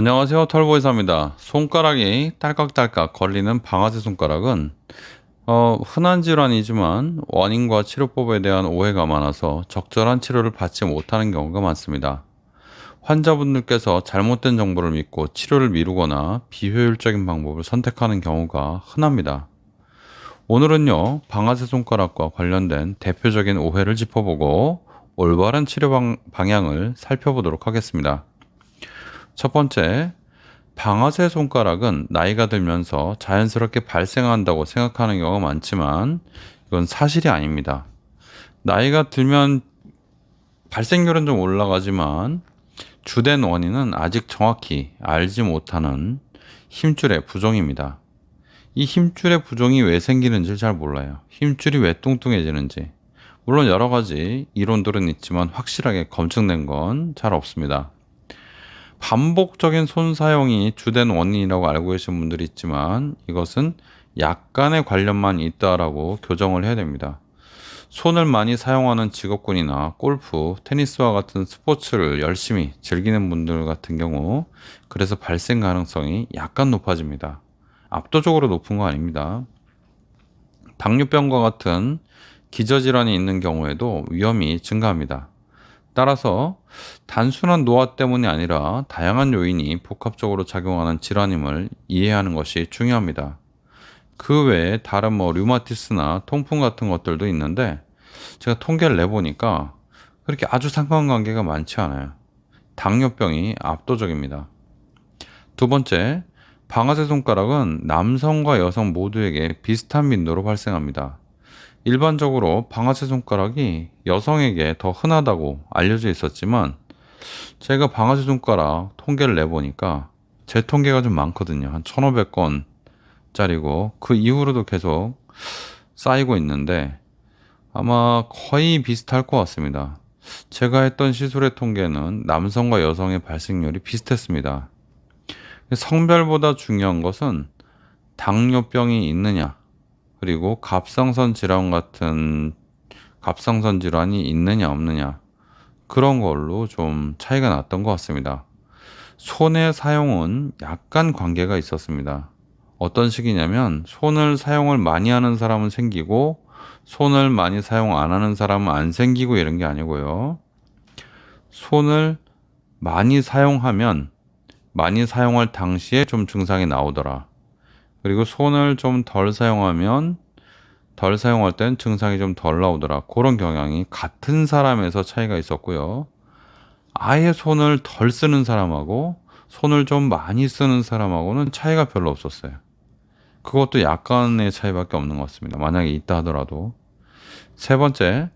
안녕하세요. 털보이사입니다. 손가락이 딸깍딸깍 걸리는 방아쇠 손가락은 흔한 질환이지만 원인과 치료법에 대한 오해가 많아서 적절한 치료를 받지 못하는 경우가 많습니다. 환자분들께서 잘못된 정보를 믿고 치료를 미루거나 비효율적인 방법을 선택하는 경우가 흔합니다. 오늘은요, 방아쇠 손가락과 관련된 대표적인 오해를 짚어보고 올바른 치료 방향을 살펴보도록 하겠습니다. 첫 번째, 방아쇠 손가락은 나이가 들면서 자연스럽게 발생한다고 생각하는 경우가 많지만 이건 사실이 아닙니다. 나이가 들면 발생률은 좀 올라가지만 주된 원인은 아직 정확히 알지 못하는 힘줄의 부종입니다. 이 힘줄의 부종이 왜 생기는지 잘 몰라요. 힘줄이 왜 뚱뚱해지는지. 물론 여러 가지 이론들은 있지만 확실하게 검증된 건 잘 없습니다. 반복적인 손 사용이 주된 원인이라고 알고 계신 분들이 있지만 이것은 약간의 관련만 있다라고 교정을 해야 됩니다. 손을 많이 사용하는 직업군이나 골프, 테니스와 같은 스포츠를 열심히 즐기는 분들 같은 경우 그래서 발생 가능성이 약간 높아집니다. 압도적으로 높은 거 아닙니다. 당뇨병과 같은 기저질환이 있는 경우에도 위험이 증가합니다. 따라서 단순한 노화 때문이 아니라 다양한 요인이 복합적으로 작용하는 질환임을 이해하는 것이 중요합니다. 그 외에 다른 류마티스나 통풍 같은 것들도 있는데 제가 통계를 내보니까 그렇게 아주 상관관계가 많지 않아요. 당뇨병이 압도적입니다. 두 번째, 방아쇠 손가락은 남성과 여성 모두에게 비슷한 빈도로 발생합니다. 일반적으로 방아쇠 손가락이 여성에게 더 흔하다고 알려져 있었지만 제가 방아쇠 손가락 통계를 내보니까 제 통계가 좀 많거든요. 한 1500건짜리고 그 이후로도 계속 쌓이고 있는데 아마 거의 비슷할 것 같습니다. 제가 했던 시술의 통계는 남성과 여성의 발생률이 비슷했습니다. 성별보다 중요한 것은 당뇨병이 있느냐 그리고 갑상선 질환 같은 갑상선 질환이 있느냐 없느냐 그런 걸로 좀 차이가 났던 것 같습니다. 손의 사용은 약간 관계가 있었습니다. 어떤 식이냐면 손을 사용을 많이 하는 사람은 생기고 손을 많이 사용 안 하는 사람은 안 생기고 이런 게 아니고요. 손을 많이 사용하면 많이 사용할 당시에 좀 증상이 나오더라. 그리고 손을 좀 덜 사용하면 덜 사용할 땐 증상이 좀 덜 나오더라. 그런 경향이 같은 사람에서 차이가 있었고요. 아예 손을 덜 쓰는 사람하고 손을 좀 많이 쓰는 사람하고는 차이가 별로 없었어요. 그것도 약간의 차이밖에 없는 것 같습니다. 만약에 있다 하더라도. 세 번째,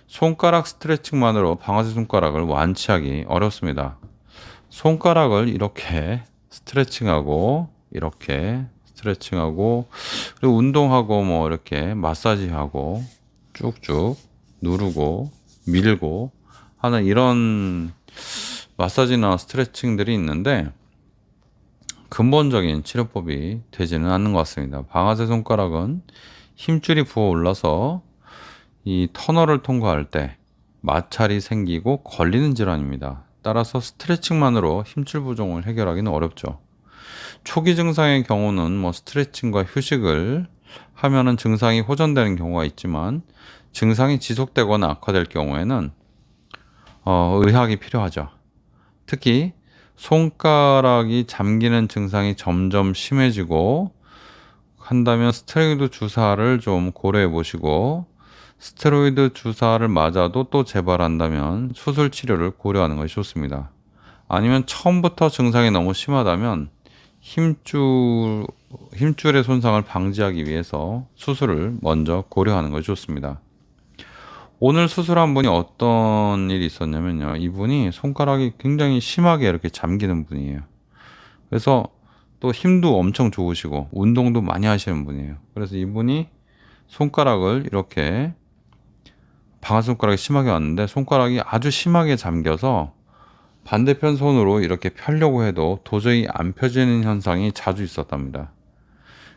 손가락 스트레칭만으로 방아쇠 손가락을 완치하기 어렵습니다. 손가락을 이렇게 스트레칭하고 이렇게 스트레칭하고 그리고 운동하고 이렇게 마사지하고 쭉쭉 누르고 밀고 하는 이런 마사지나 스트레칭들이 있는데 근본적인 치료법이 되지는 않는 것 같습니다. 방아쇠 손가락은 힘줄이 부어 올라서 이 터널을 통과할 때 마찰이 생기고 걸리는 질환입니다. 따라서 스트레칭만으로 힘줄 부종을 해결하기는 어렵죠. 초기 증상의 경우는 스트레칭과 휴식을 하면은 증상이 호전되는 경우가 있지만 증상이 지속되거나 악화될 경우에는 의학이 필요하죠. 특히 손가락이 잠기는 증상이 점점 심해지고 한다면 스테로이드 주사를 좀 고려해 보시고 스테로이드 주사를 맞아도 또 재발한다면 수술 치료를 고려하는 것이 좋습니다. 아니면 처음부터 증상이 너무 심하다면 힘줄의 손상을 방지하기 위해서 수술을 먼저 고려하는 것이 좋습니다. 오늘 수술한 분이 어떤 일이 있었냐면요. 이분이 손가락이 굉장히 심하게 이렇게 잠기는 분이에요. 그래서 또 힘도 엄청 좋으시고 운동도 많이 하시는 분이에요. 그래서 이분이 손가락을 이렇게 방아쇠 손가락이 심하게 왔는데 손가락이 아주 심하게 잠겨서 반대편 손으로 이렇게 펴려고 해도 도저히 안 펴지는 현상이 자주 있었답니다.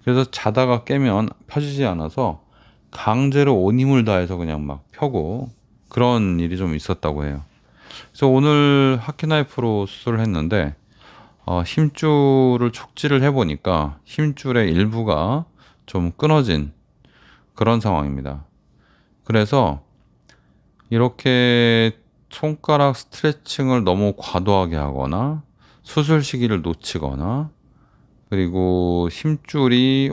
그래서 자다가 깨면 펴지지 않아서 강제로 온 힘을 다해서 그냥 막 펴고 그런 일이 좀 있었다고 해요. 그래서 오늘 하키나이프로 수술을 했는데 힘줄을 촉지를 해보니까 힘줄의 일부가 좀 끊어진 그런 상황입니다. 그래서 이렇게 손가락 스트레칭을 너무 과도하게 하거나 수술 시기를 놓치거나 그리고 힘줄이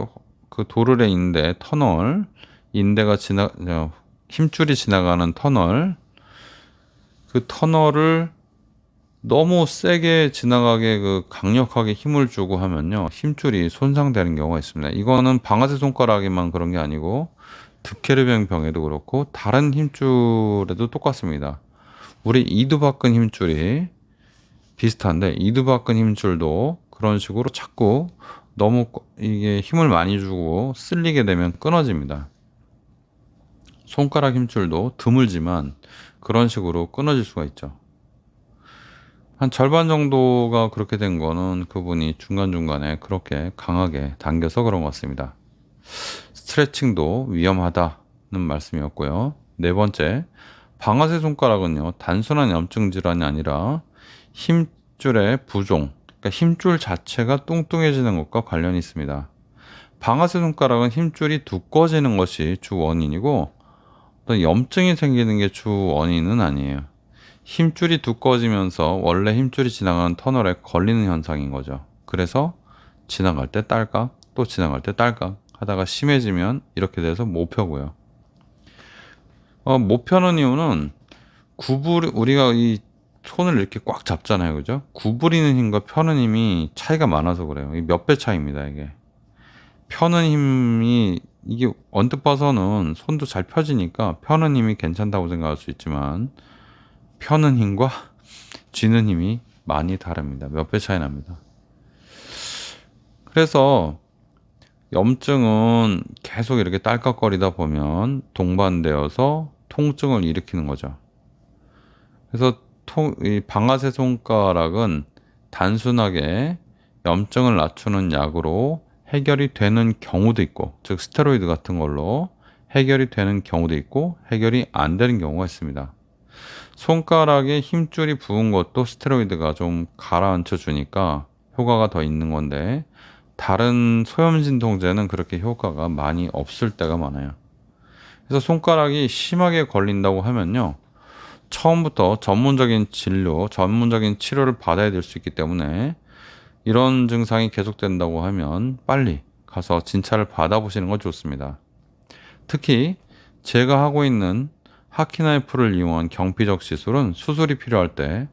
그 도르래 인대 터널 인대가 힘줄이 지나가는 터널 그 터널을 너무 세게 지나가게 강력하게 힘을 주고 하면요 힘줄이 손상되는 경우가 있습니다. 이거는 방아쇠 손가락에만 그런 게 아니고 득헤르뱅 병에도 그렇고 다른 힘줄에도 똑같습니다. 우리 이두박근 힘줄이 비슷한데 이두박근 힘줄도 그런 식으로 자꾸 너무 이게 힘을 많이 주고 쓸리게 되면 끊어집니다. 손가락 힘줄도 드물지만 그런 식으로 끊어질 수가 있죠. 한 절반 정도가 그렇게 된 거는 그분이 중간중간에 그렇게 강하게 당겨서 그런 것 같습니다. 스트레칭도 위험하다는 말씀이었고요. 네 번째, 방아쇠 손가락은요, 단순한 염증 질환이 아니라 힘줄의 부종, 그러니까 힘줄 자체가 뚱뚱해지는 것과 관련이 있습니다. 방아쇠 손가락은 힘줄이 두꺼워지는 것이 주 원인이고, 어떤 염증이 생기는 게 주 원인은 아니에요. 힘줄이 두꺼워지면서 원래 힘줄이 지나가는 터널에 걸리는 현상인 거죠. 그래서 지나갈 때 딸깍, 또 지나갈 때 딸깍 하다가 심해지면 이렇게 돼서 못 펴고요. 못 펴는 이유는 우리가 이 손을 이렇게 꽉 잡잖아요. 그죠? 구부리는 힘과 펴는 힘이 차이가 많아서 그래요. 몇 배 차이입니다, 이게. 펴는 힘이, 이게 언뜻 봐서는 손도 잘 펴지니까 펴는 힘이 괜찮다고 생각할 수 있지만, 펴는 힘과 쥐는 힘이 많이 다릅니다. 몇 배 차이 납니다. 그래서 염증은 계속 이렇게 딸깍거리다 보면 동반되어서 통증을 일으키는 거죠. 그래서 이 방아쇠 손가락은 단순하게 염증을 낮추는 약으로 해결이 되는 경우도 있고, 즉 스테로이드 같은 걸로 해결이 되는 경우도 있고 해결이 안 되는 경우가 있습니다. 손가락에 힘줄이 부은 것도 스테로이드가 좀 가라앉혀 주니까 효과가 더 있는 건데 다른 소염진통제는 그렇게 효과가 많이 없을 때가 많아요. 그래서 손가락이 심하게 걸린다고 하면요, 처음부터 전문적인 치료를 받아야 될 수 있기 때문에 이런 증상이 계속된다고 하면 빨리 가서 진찰을 받아보시는 건 좋습니다. 특히 제가 하고 있는 하키나이프를 이용한 경피적 시술은 수술이 필요할 때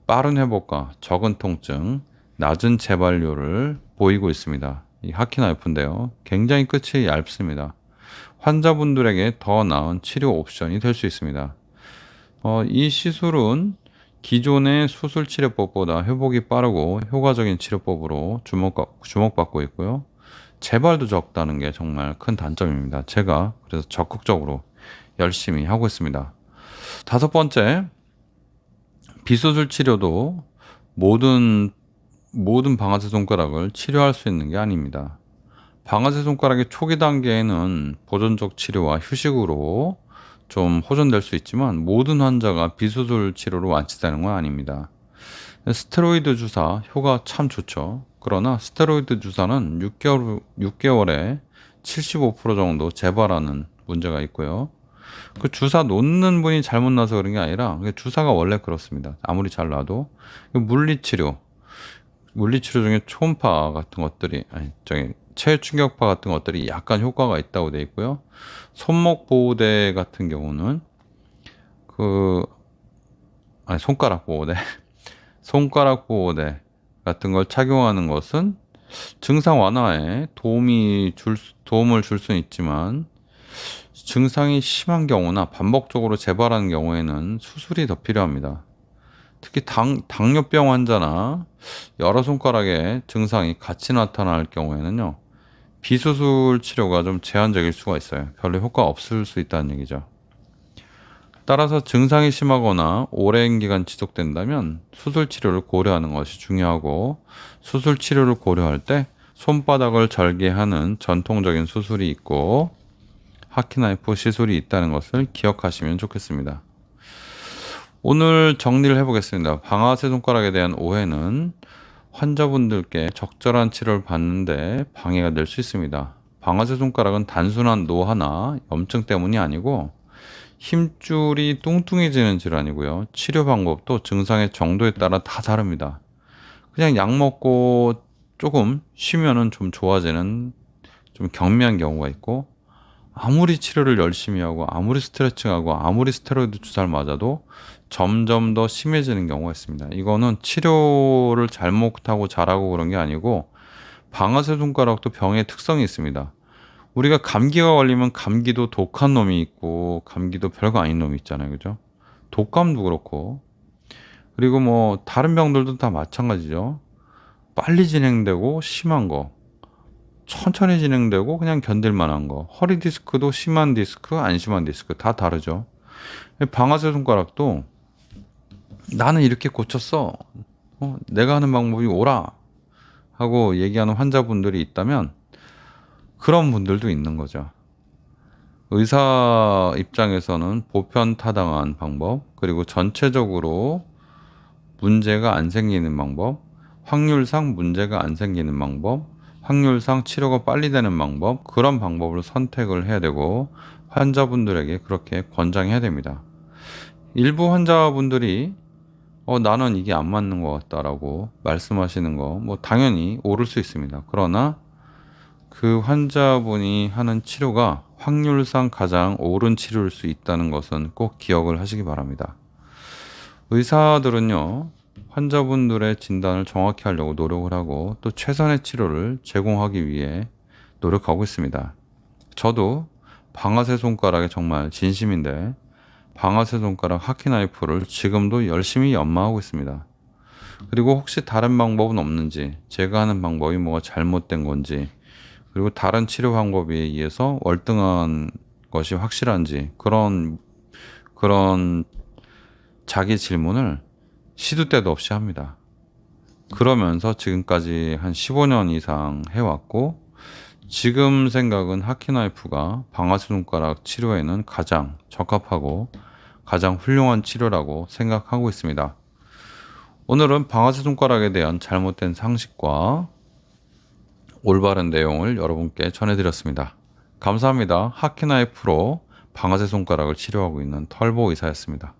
빠른 회복과 적은 통증, 낮은 재발률을 보이고 있습니다. 이 하키나이프인데요, 굉장히 끝이 얇습니다. 환자분들에게 더 나은 치료 옵션이 될 수 있습니다. 이 시술은 기존의 수술 치료법보다 회복이 빠르고 효과적인 치료법으로 주목받고 있고요. 재발도 적다는 게 정말 큰 단점입니다. 제가 그래서 적극적으로 열심히 하고 있습니다. 다섯 번째, 비수술 치료도 모든 방아쇠 손가락을 치료할 수 있는 게 아닙니다. 방아쇠 손가락의 초기 단계에는 보존적 치료와 휴식으로 좀 호전될 수 있지만 모든 환자가 비수술 치료로 완치되는 건 아닙니다. 스테로이드 주사 효과 참 좋죠. 그러나 스테로이드 주사는 6개월에 75% 정도 재발하는 문제가 있고요. 그 주사 놓는 분이 잘못 나서 그런 게 아니라 주사가 원래 그렇습니다. 아무리 잘 놔도 물리치료 중에 초음파 같은 것들이 체충격파 같은 것들이 약간 효과가 있다고 되어 있고요. 손목 보호대 같은 경우는 손가락 보호대 손가락 보호대 같은 걸 착용하는 것은 증상 완화에 도움을 줄 수는 있지만 증상이 심한 경우나 반복적으로 재발하는 경우에는 수술이 더 필요합니다. 특히 당뇨병 환자나 여러 손가락에 증상이 같이 나타날 경우에는요, 비수술 치료가 좀 제한적일 수가 있어요. 별로 효과 없을 수 있다는 얘기죠. 따라서 증상이 심하거나 오랜 기간 지속된다면 수술 치료를 고려하는 것이 중요하고, 수술 치료를 고려할 때 손바닥을 절개하는 전통적인 수술이 있고 하키나이프 시술이 있다는 것을 기억하시면 좋겠습니다. 오늘 정리를 해보겠습니다. 방아쇠 손가락에 대한 오해는 환자분들께 적절한 치료를 받는데 방해가 될 수 있습니다. 방아쇠 손가락은 단순한 노화나 염증 때문이 아니고 힘줄이 뚱뚱해지는 질환이고요. 치료 방법도 증상의 정도에 따라 다 다릅니다. 그냥 약 먹고 조금 쉬면은 좀 좋아지는 좀 경미한 경우가 있고, 아무리 치료를 열심히 하고 아무리 스트레칭하고 아무리 스테로이드 주사를 맞아도 점점 더 심해지는 경우가 있습니다. 이거는 치료를 잘못하고 잘하고 그런 게 아니고 방아쇠 손가락도 병의 특성이 있습니다. 우리가 감기가 걸리면 감기도 독한 놈이 있고 감기도 별거 아닌 놈이 있잖아요. 그죠? 독감도 그렇고, 그리고 뭐 다른 병들도 다 마찬가지죠. 빨리 진행되고 심한 거, 천천히 진행되고 그냥 견딜 만한 거, 허리 디스크도 심한 디스크, 안 심한 디스크 다 다르죠. 방아쇠 손가락도 나는 이렇게 고쳤어. 내가 하는 방법이 옳아. 하고 얘기하는 환자분들이 있다면 그런 분들도 있는 거죠. 의사 입장에서는 보편타당한 방법, 그리고 전체적으로 문제가 안 생기는 방법, 확률상 문제가 안 생기는 방법, 확률상 치료가 빨리 되는 방법, 그런 방법을 선택을 해야 되고 환자분들에게 그렇게 권장해야 됩니다. 일부 환자분들이 나는 이게 안 맞는 것 같다라고 말씀하시는 거 뭐 당연히 옳을 수 있습니다. 그러나 그 환자분이 하는 치료가 확률상 가장 옳은 치료일 수 있다는 것은 꼭 기억을 하시기 바랍니다. 의사들은요, 환자분들의 진단을 정확히 하려고 노력을 하고 또 최선의 치료를 제공하기 위해 노력하고 있습니다. 저도 방아쇠 손가락에 정말 진심인데 방아쇠 손가락 하키나이프를 지금도 열심히 연마하고 있습니다. 그리고 혹시 다른 방법은 없는지, 제가 하는 방법이 뭐가 잘못된 건지, 그리고 다른 치료 방법에 의해서 월등한 것이 확실한지, 그런 자기 질문을 시도 때도 없이 합니다. 그러면서 지금까지 한 15년 이상 해왔고, 지금 생각은 하키나이프가 방아쇠 손가락 치료에는 가장 적합하고 가장 훌륭한 치료라고 생각하고 있습니다. 오늘은 방아쇠 손가락에 대한 잘못된 상식과 올바른 내용을 여러분께 전해드렸습니다. 감사합니다. 하키나이프로 방아쇠 손가락을 치료하고 있는 털보 의사였습니다.